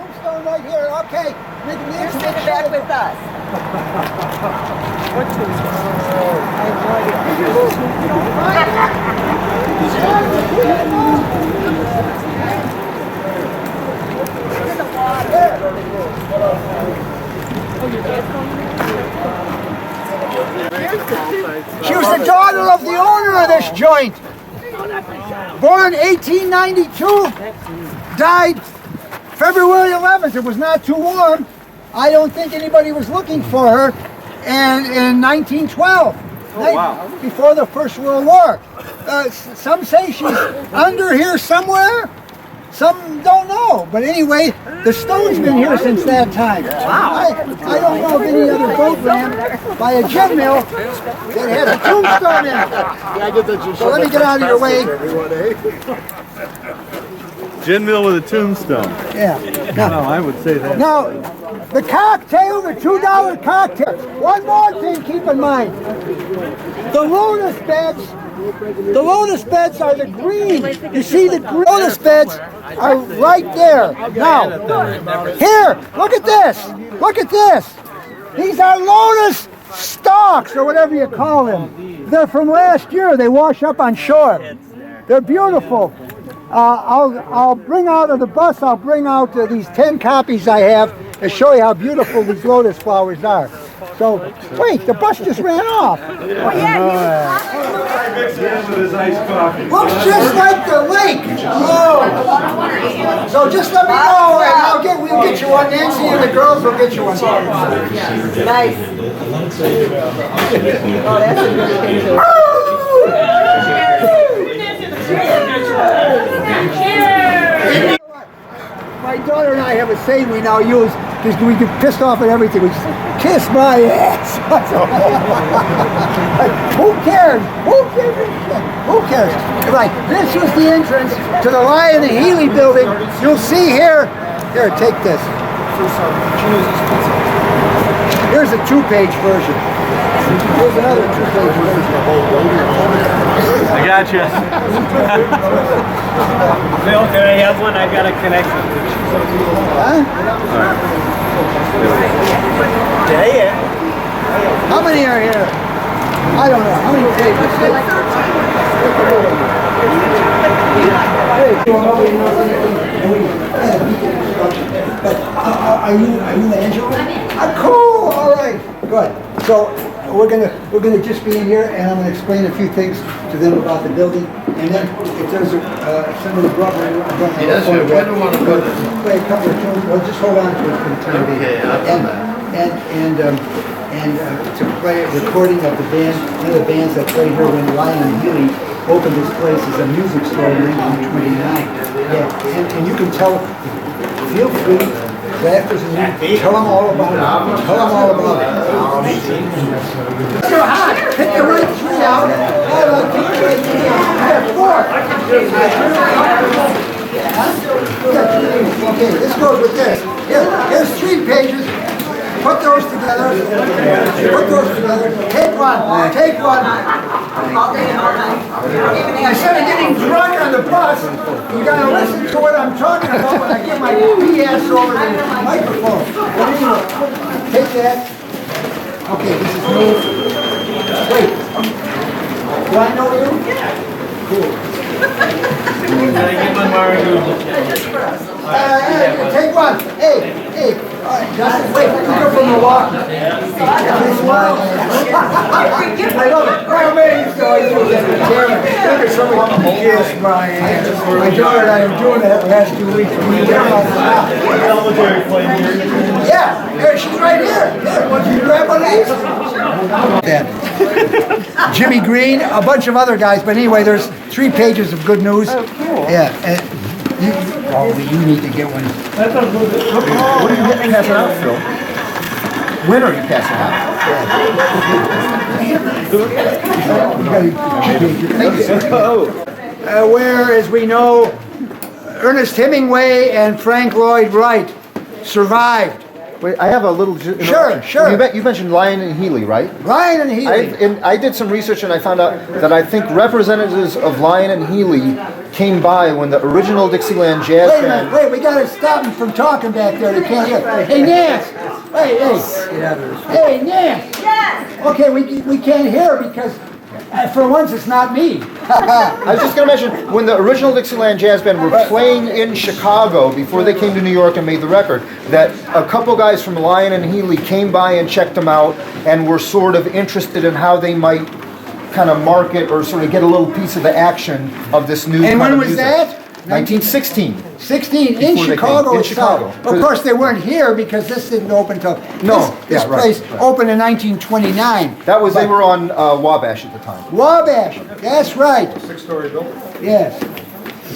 tombstone right here. Okay. You're sitting back with us. What tombstone? I have no She was the daughter of the owner of this joint. Born 1892, died February 11th. It was not too warm. I don't think anybody was looking for her. And in 1912, before the First World War. Some say she's under here somewhere. Some don't know, but anyway, the stone's been here since that time. Wow. I don't know of any other boat ramp by a gin mill that has a tombstone in it. So let me get out of your way. Gin mill with a tombstone. Yeah. No, I would say that. Now, the cocktail, the $2 cocktail. One more thing, keep in mind. The lotus beds. The lotus beds are the green. You see, the lotus beds are right there. Now, here, look at this. Look at this. These are lotus stalks, or whatever you call them. They're from last year. They wash up on shore. They're beautiful. I'll bring out of the bus, I'll bring out these 10 copies I have to show you how beautiful these lotus flowers are. So, wait, the bus just ran off. Oh, yeah, Looks just like the lake. Oh. So just let me know, and we'll get you one. Nancy and the girls will get you one. Nice. Oh, that's a good picture. My daughter and I have a saying we now use because we get pissed off at everything. We just kiss my ass. Who cares? Who cares? Who cares? Right. This was the entrance to the Lion and Healy building. You'll see here. Here, take this. Here's a 2-page version. Here's another 2-page version. I got you. Bill, can I have one? I've got a connection. Huh? Yeah. How many are here? I don't know. How many pages? But are you Angela? Cool. All right. Good. So we're gonna just be in here, and I'm gonna explain a few things to them about the building, and then if there's somebody brought my Yes, you might want to go there. play a couple of tunes. Well, just hold on to it for the time being. Okay, I'll do that. And to play a recording of the band, one of the bands that played here when Lion and Healy opened this place as a music store in 1929. Yeah, and you can tell, feel free, laughters and you, tell them all about it. Tell them all about it. You're hot. Pick the right tree out. I like to pick the right tree out. I have 4. Okay, this goes with this. Here's 3 pages. Put those together. Put those together. Take one. Take one. Instead of getting drunk on the bus, you gotta listen to what I'm talking about when I get my BS over the microphone. But anyway, take that. Okay, this is me. Wait. Do I know you? Cool. Take one. Hey. Justin, wait, you come from Milwaukee. Kiss my ass. I love it. My man used to always do that. Look at somebody kiss my ass. My daughter and I are doing that the last 2 weeks. Yeah, she's right here. Here, why don't you grab one of these? Jimmy Green, a bunch of other guys, but anyway, there's 3 pages of good news. Oh, cool. Yeah. You need to get one. What are you passing out, Phil? When are you passing out? Where, as we know, Ernest Hemingway and Frank Lloyd Wright survived Wait, I have a little. Sure, sure. You mentioned Lyon and Healy, right? Lyon and Healy. I did some research and I found out that I think representatives of Lyon and Healy came by when the original Dixieland Jazz Wait a Band. minute, we gotta stop them from talking back there. They can't hear. Hey, Nance! Hey, Nance! Yes. Okay, we can't hear because, for once, it's not me. I was just going to mention, when the original Dixieland Jazz Band were playing in Chicago before they came to New York and made the record, that a couple guys from Lyon and Healy came by and checked them out and were sort of interested in how they might kind of market or sort of get a little piece of the action of this new And kind when of was music. that? 1916. 16 in Before they came. Chicago In itself. Chicago. Of course, they weren't here because this didn't open till No, this yeah, right, place right. opened in 1929. That was, they But were on Wabash at the time. Wabash. That's right. 6-story building. Yes.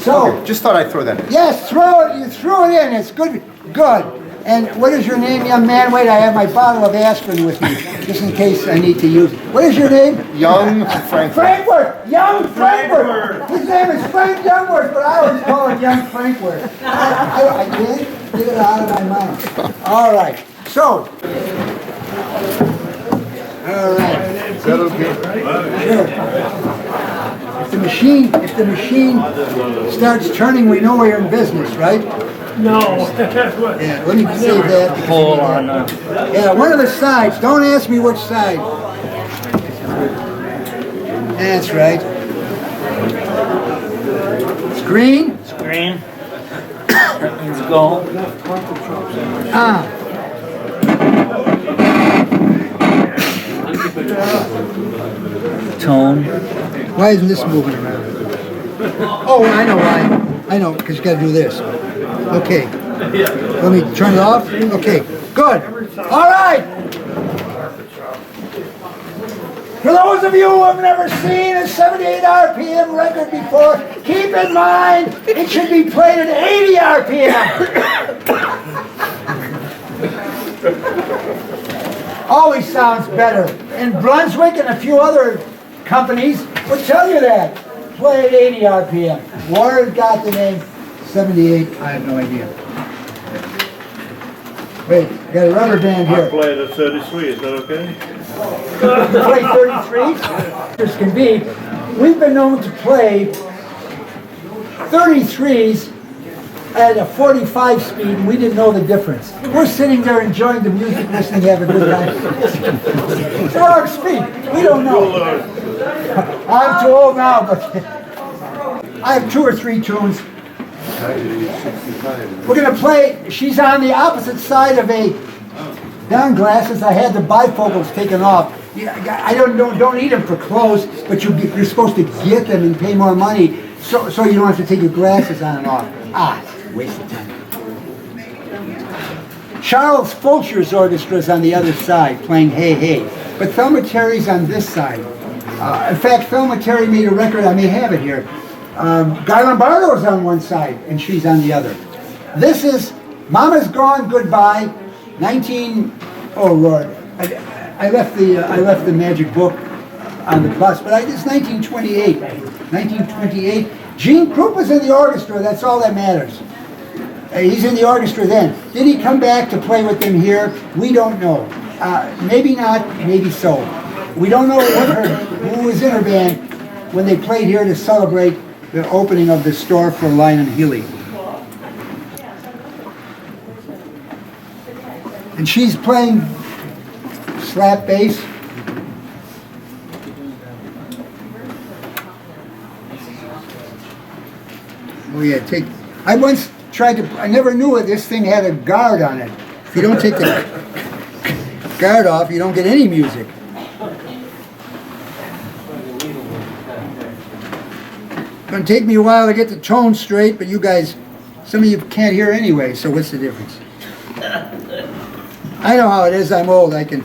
So. Okay, just thought I'd throw that in. Yes, throw it. You threw it in. It's good. Good. And what is your name, young man? Wait, I have my bottle of aspirin with me, just in case I need to use it. What is your name? Young Frank. Frankfurt. Young Frankfurt. His name is Frank Youngworth, but I always call him Young Frankfurt. I can't get it out of my mind. All right. So. All right. Is that okay? Sure. If the machine starts turning, we know we're in business, right? No. Yeah, let me save that. Hold on. Yeah, one of the sides. Don't ask me which side. That's right. Screen. Screen. That means go. Ah. Tone. Why isn't this moving around? Oh, I know why. I know, because you got to do this. Okay. Let me turn it off. Okay. Good. All right. For those of you who have never seen a 78 RPM record before, keep in mind it should be played at 80 RPM. Always sounds better. And Brunswick and a few other companies would tell you that. Play at 80 RPM. Warren got the name 78. I have no idea. Wait, got a rubber band here. Play the 33, is that okay? Play 33s? This can be. We've been known to play 33s at a 45 speed, and we didn't know the difference. We're sitting there enjoying the music, listening, having a good time. It's wrong speed. We don't know. I'm too old now, but I have 2 or 3 tunes. We're going to play. She's on the opposite side of a down glasses. I had the bifocals taken off. I don't need them for clothes, but you're supposed to get them and pay more money, so you don't have to take your glasses on and off. Ah, waste of time. Charles Fulcher's orchestra is on the other side, playing Hey Hey, but Thelma Terry's on this side. In fact, Thelma Terry made a record. I may have it here. Guy Lombardo's on one side, and she's on the other. This is Mama's Gone Goodbye, 19. Oh Lord, I left the magic book on the bus, but it's 1928. 1928. Gene Krupp was in the orchestra. That's all that matters. He's in the orchestra then. Did he come back to play with them here? We don't know. Maybe not. Maybe so. We don't know who was in her band when they played here to celebrate the opening of the store for Lyon and Healy. And she's playing slap bass. Oh yeah, I once tried to, I never knew it, this thing had a guard on it. If you don't take the guard off, you don't get any music. It's going to take me a while to get the tone straight, but you guys, some of you can't hear anyway, so what's the difference? I know how it is, I'm old, I can...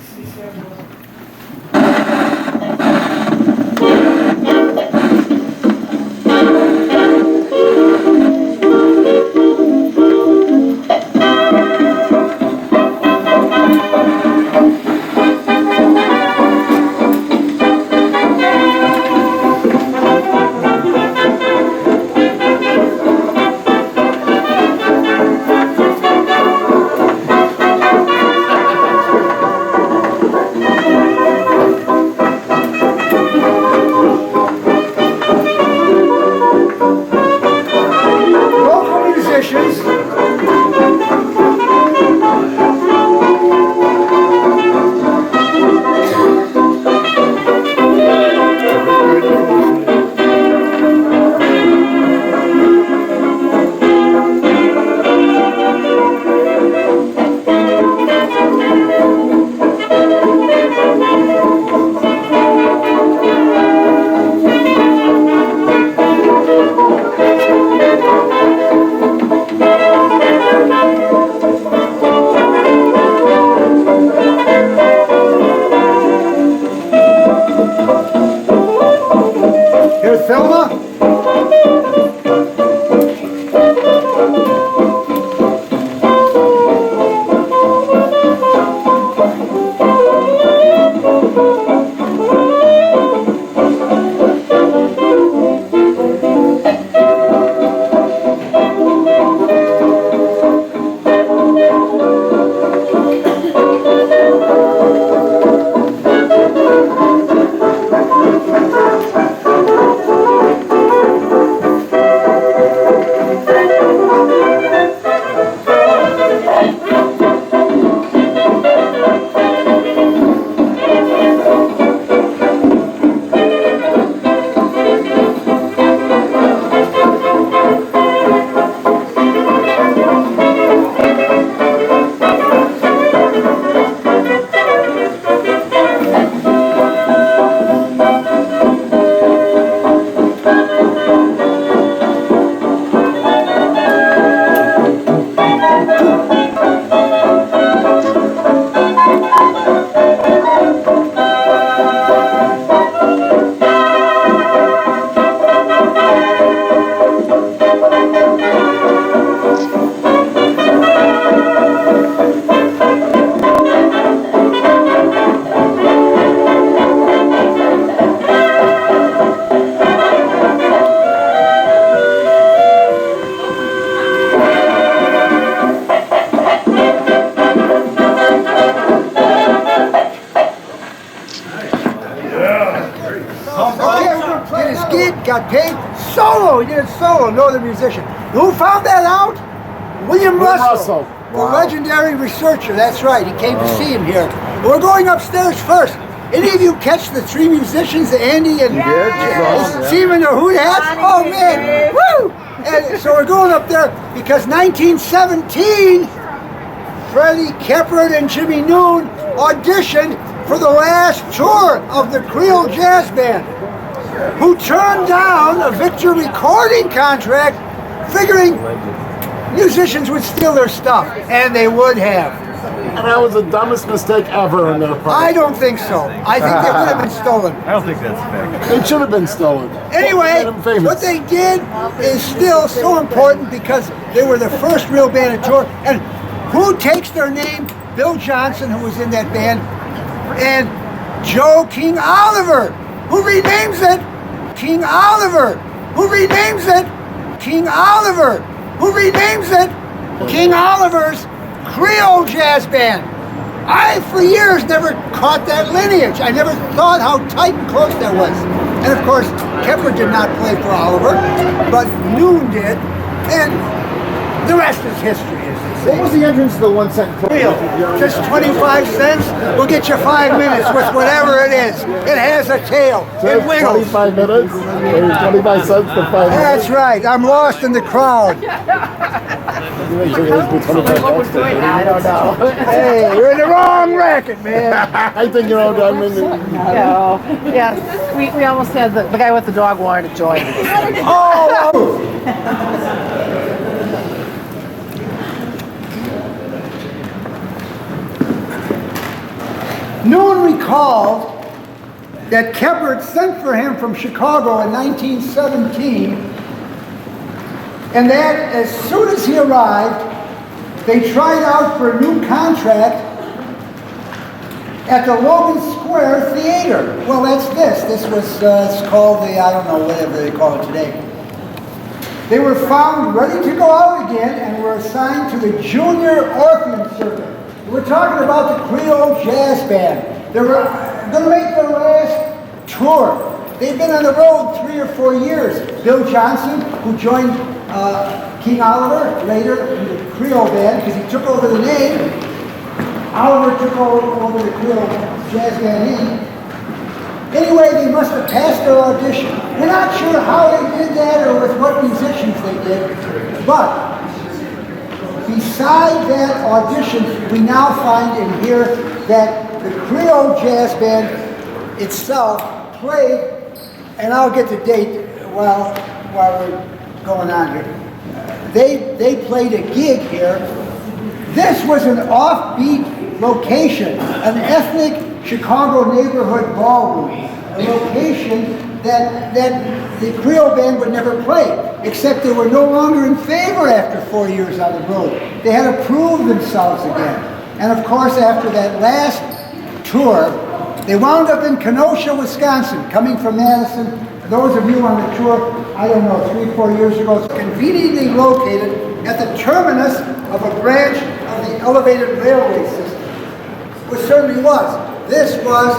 got paid solo. He did it solo, no other musician. Who found that out? William Russell. The legendary researcher, that's right. He came to see him here. We're going upstairs first. Any of you catch the three musicians, Andy and Seaman or Hoot Hats? Oh man, woo! And so we're going up there because 1917, Freddie Keppard and Jimmy Noon auditioned for the last tour of the Creole Jazz Band, who turned down a Victor recording contract, figuring musicians would steal their stuff, and they would have. And that was the dumbest mistake ever on their part. I don't think so. I think they would have been stolen. I don't think that's fair. It should have been stolen. Anyway, Made them famous. what they did is still so important because they were the first real band to tour. And who takes their name? Bill Johnson, who was in that band, and Joe King Oliver, who renames it King Oliver, who renames it King Oliver, who renames it King Oliver's Creole Jazz Band. I, for years, never caught that lineage. I never thought how tight and close that was. And of course, Keppard did not play for Oliver, but Noon did, and the rest is history, as they say. What was the entrance to the 1 cent club? Real. Just 25 cents. We'll get you 5 minutes with whatever it is. It has a tail. It wiggles. 25 minutes? Or 25 cents for 5 minutes? That's right. I'm lost in the crowd. I don't know. Hey, you're in the wrong racket, man. I think you're all done. No. Yes, we almost had the guy with the dog wanted to join. Oh! Noon recalled that Keppard sent for him from Chicago in 1917, and that as soon as he arrived, they tried out for a new contract at the Logan Square Theater. Well, that's this. This was it's called the, I don't know, whatever they call it today. They were found ready to go out again and were assigned to the Junior Orpheum Circuit. We're talking about the Creole Jazz Band. They were going to make their last tour. They've been on the road 3 or 4 years. Bill Johnson, who joined King Oliver later in the Creole Band, because he took over the name. Oliver took over the Creole Jazz Band in. Anyway, they must have passed their audition. We're not sure how they did that or with what musicians they did, but beside that audition, we now find and hear that the Creole Jazz Band itself played, and I'll get the date while we're going on here. They played a gig here. This was an offbeat location, an ethnic Chicago neighborhood ballroom, a location that the Creole Band would never play, except they were no longer in favor after 4 years on the road. They had to prove themselves again. And of course, after that last tour, they wound up in Kenosha, Wisconsin, coming from Madison. Those of you on the tour, I don't know, 3 or 4 years ago, it's conveniently located at the terminus of a branch of the elevated railway system, which certainly was. This was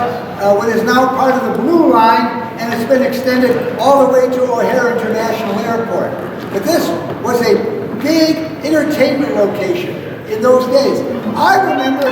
what is now part of the Blue Line, and it's been extended all the way to O'Hare International Airport. But this was a big entertainment location in those days. I remember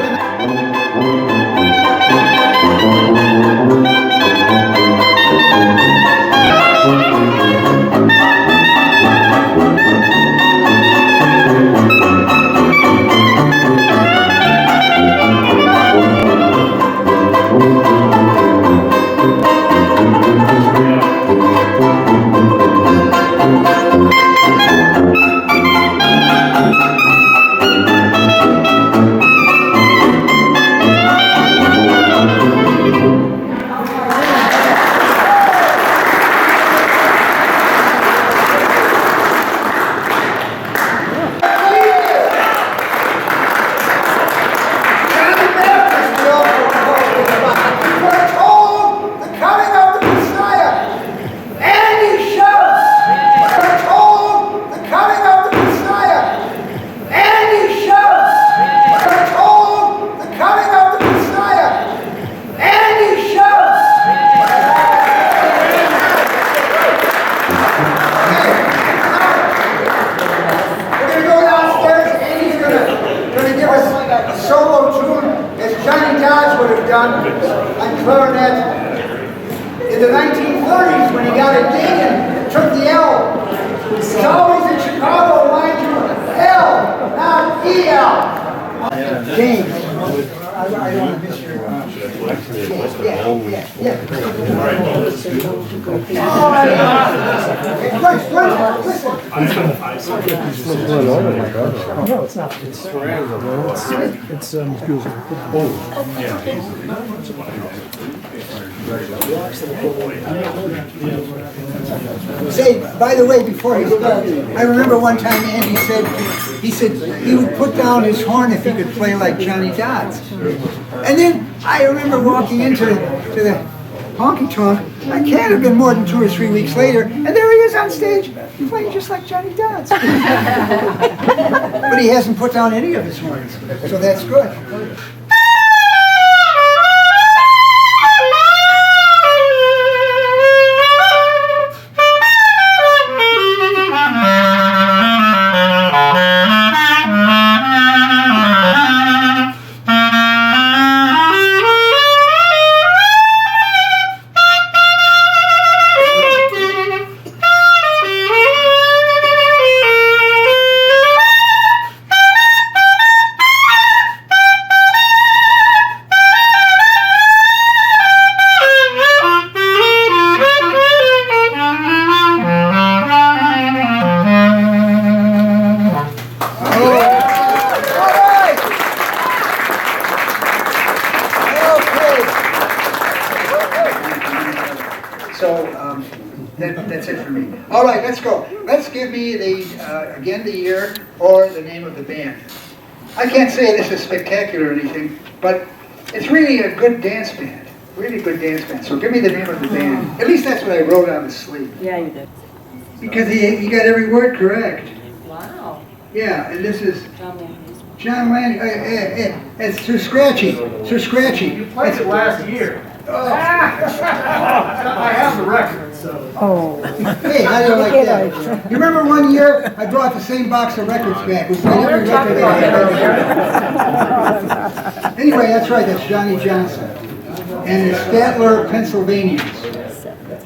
Yeah. James. I don't want to miss your. Yeah. Say, by the way, before he starts, I remember one time Andy said he would put down his horn if he could play like Johnny Dodds. And then I remember walking into the honky tonk. I can't have been more than 2 or 3 weeks later, and there he is on stage playing just like Johnny Dodds. But he hasn't put down any of his horns, so that's good. That's it for me. All right, let's go. Let's give me again the year or the name of the band. I can't say this is spectacular or anything, but it's really a good dance band. Really good dance band. So give me the name of the band. At least that's what I wrote on the sleeve. Yeah, you did. Because he got every word correct. Wow. Yeah, and this is John Landis. John Landy. It's Sir Scratchy. Sir Scratchy. You played it last year. I have the record, so. Oh. Hey, how do you like that? You remember one year I brought the same box of records back. We played every record they had. Anyway, that's right. That's Johnny Johnson. And the Statler, Pennsylvanians.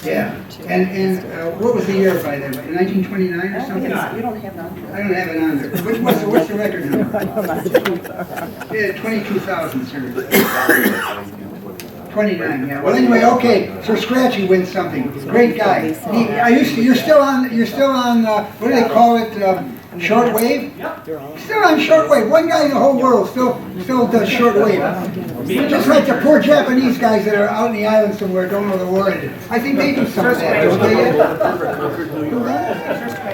Yeah. And what was the year by then? 1929 or something? You don't have it on there. I don't have it on there. What's the record number? Yeah, 22,000, sir. 29, yeah. Well, anyway, okay. So Scratchy wins something. Great guy. You're still on. What do they call it? Shortwave. Still on shortwave. One guy in the whole world still does shortwave. Just like the poor Japanese guys that are out in the island somewhere don't know the word. I think they do some of that. Don't they?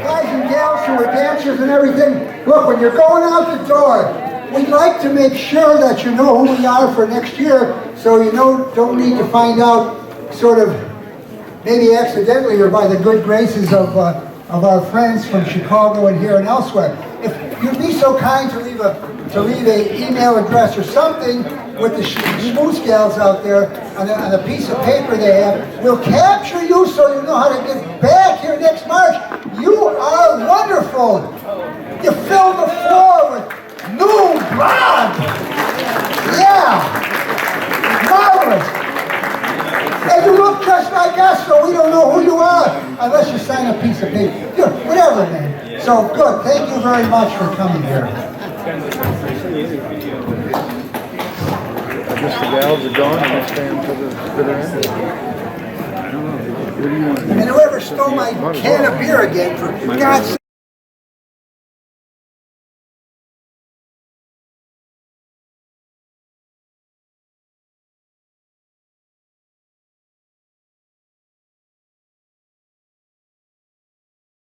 Guys and gals who are dancers and everything. Look, when you're going out the door, we'd like to make sure that you know who we are for next year, so you don't need to find out sort of maybe accidentally or by the good graces of our friends from Chicago and here and elsewhere. If you'd be so kind to leave a email address or something with the schmooze gals out there on a piece of paper they have, we'll capture you so you know how to get back here next March. You are wonderful. You fill the floor with new blood! Yeah! Marvelous! And you look just like us, so we don't know who you are unless you sign a piece of paper. Whatever, man. So, good. Thank you very much for coming here. I guess the gals are gone and they stay until the bitter end. I don't know. What do you want? And whoever stole my can of beer again, for God's sake.